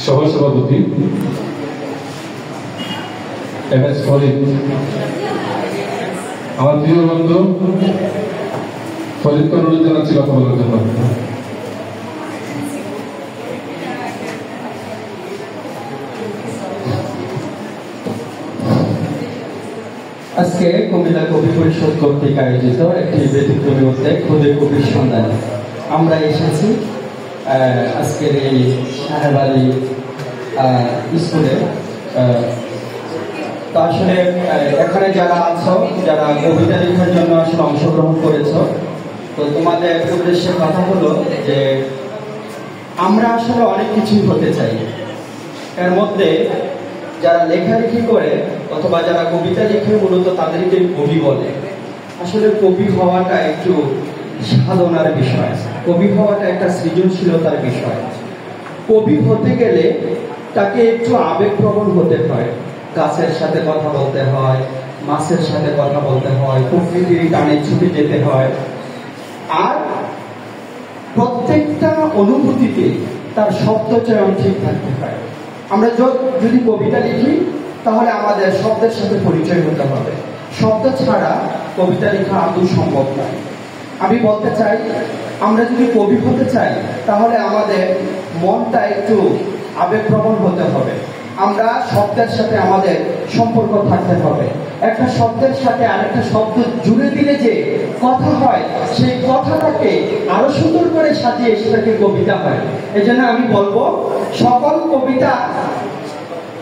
সভাপতি MS ফরিদ, আমার প্রিয় বন্ধু ফরিদকে অনুরোধ জানাচ্ছি কথা বলার জন্য। আজকে কুমিল্লা কবি পরিষদ কর্তৃক আয়োজিত একটি ব্যতিক্রমী উদ্যোগ খুদে কবির সন্ধান আমরা এসেছি আজকের এই সাহেব আলী স্কুলে। তো আসলে এখানে যারা আছো, যারা কবিতা লেখার জন্য আসলে অংশগ্রহণ করেছো, তো তোমাদের উদ্দেশ্যে কথা হলো যে আমরা আসলে অনেক কিছুই হতে চাই। এর মধ্যে যারা লেখালেখি করে অথবা যারা কবিতা লিখে মূলত তাদেরকে কবি বলে। আসলে কবি হওয়াটা একটু সাধনার বিষয়, কবি হওয়াটা একটা সৃজনশীলতার বিষয়। কবি হতে গেলে তাকে একটু আবেগপ্রবণ হতে হয়, গাছের সাথে কথা বলতে হয়, মাছের সাথে কথা বলতে হয়, প্রকৃতির টানে ছুটে যেতে হয়। আর প্রত্যেকটা অনুভূতিতে তার শব্দ চয়ন ঠিক থাকতে হয়। আমরা যদি কবিতা লিখি তাহলে আমাদের শব্দের সাথে পরিচয় হতে হবে, শব্দ ছাড়া কবিতা লেখা আদৌ সম্ভব নয়। আমি বলতে চাই, আমরা যদি কবি হতে চাই তাহলে আমাদের মনটা একটু আবেগপ্রবণ হতে হবে। আমরা শব্দের সাথে আমাদের সম্পর্ক থাকতে হবে। একটা শব্দের সাথে আরেকটা শব্দ জুড়ে দিলে যে কথা হয়, সেই কথাটাকে আরো সুন্দর করে সাজিয়ে সেটাকে কবিতা হয়। এই জন্য আমি বলবো সকল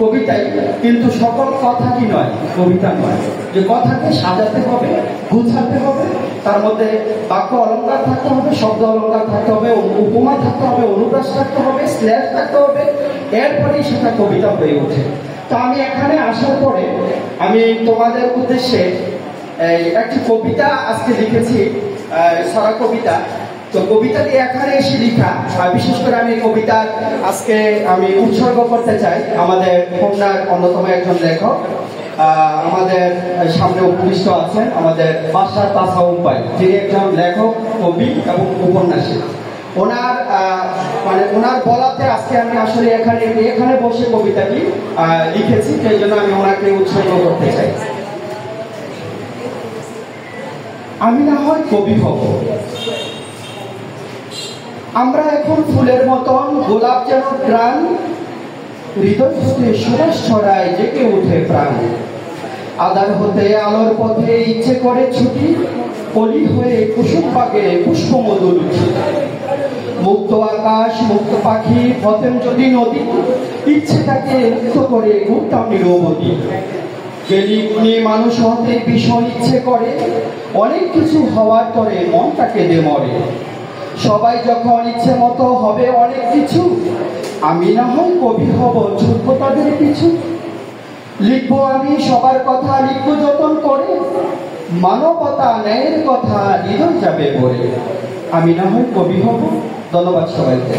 কবিতাই, কিন্তু সকল কথা কি নয়, কবিতা নয়। যে কথাকে সাজাতে হবে, গুছাতে হবে, তার মধ্যে বাক্য অলঙ্কার থাকতে হবে, শব্দ অলঙ্কার থাকতে হবে, উপমা থাকতে হবে, অনুপ্রাস থাকতে হবে, স্ল্যাশ থাকতে হবে, এরপরেই সেটা কবিতা হয়ে ওঠে। তো আমি এখানে আসার পরে আমি তোমাদের উদ্দেশ্যে একটি কবিতা আজকে লিখেছি, সারা কবিতা। তো কবিতাটি এখানে এসে লেখা, বিশেষ করে আমি কবিতা আজকে আমি উৎসর্গ করতে চাই আমাদের খুলনার অন্যতম একজন লেখক, আমাদের সামনে উপবিষ্ট আছেন আমাদের বাসার তাসাউফ ভাই, যিনি একজন লেখক, কবি এবং উপন্যাসী। ওনার বলাতে আজকে আমি আসলে এখানে বসে কবিতাটি লিখেছি, সেই জন্য আমি ওনাকে উৎসর্গ করতে চাই। আমি না হয় কবি হব, আমরা এখন ফুলের মতন, গোলাপ যেন প্রাণ, হৃদয় হতে সুবাস ছড়ায়, জেগে উঠে প্রাণ। আধার হতে আলোর পথে ইচ্ছে করে ছুটি, কলি হয়ে কুসুম পাকে পুষ্পমধু লুচি। মুক্ত আকাশ, মুক্ত পাখি, পতঞ্জলি নদী, ইচ্ছেটাকে মুক্ত করে ঘুরতাম নিরবধি। গেলি গুণী মানুষ হতে ভীষণ ইচ্ছে করে, অনেক কিছু হওয়ার পরে মনটাকে দে মরে। সবাই যখন ইচ্ছে মতো হবে অনেক কিছু, আমি না হয় কবি হব, ছুটবো তাদের পিছু। লিখবো আমি সবার কথা, লিখবো যতন করে, মানবতা ন্যায়ের কথা হৃদয় যাবে বলে। আমি না হয় কবি হব। ধন্যবাদ সবাইকে।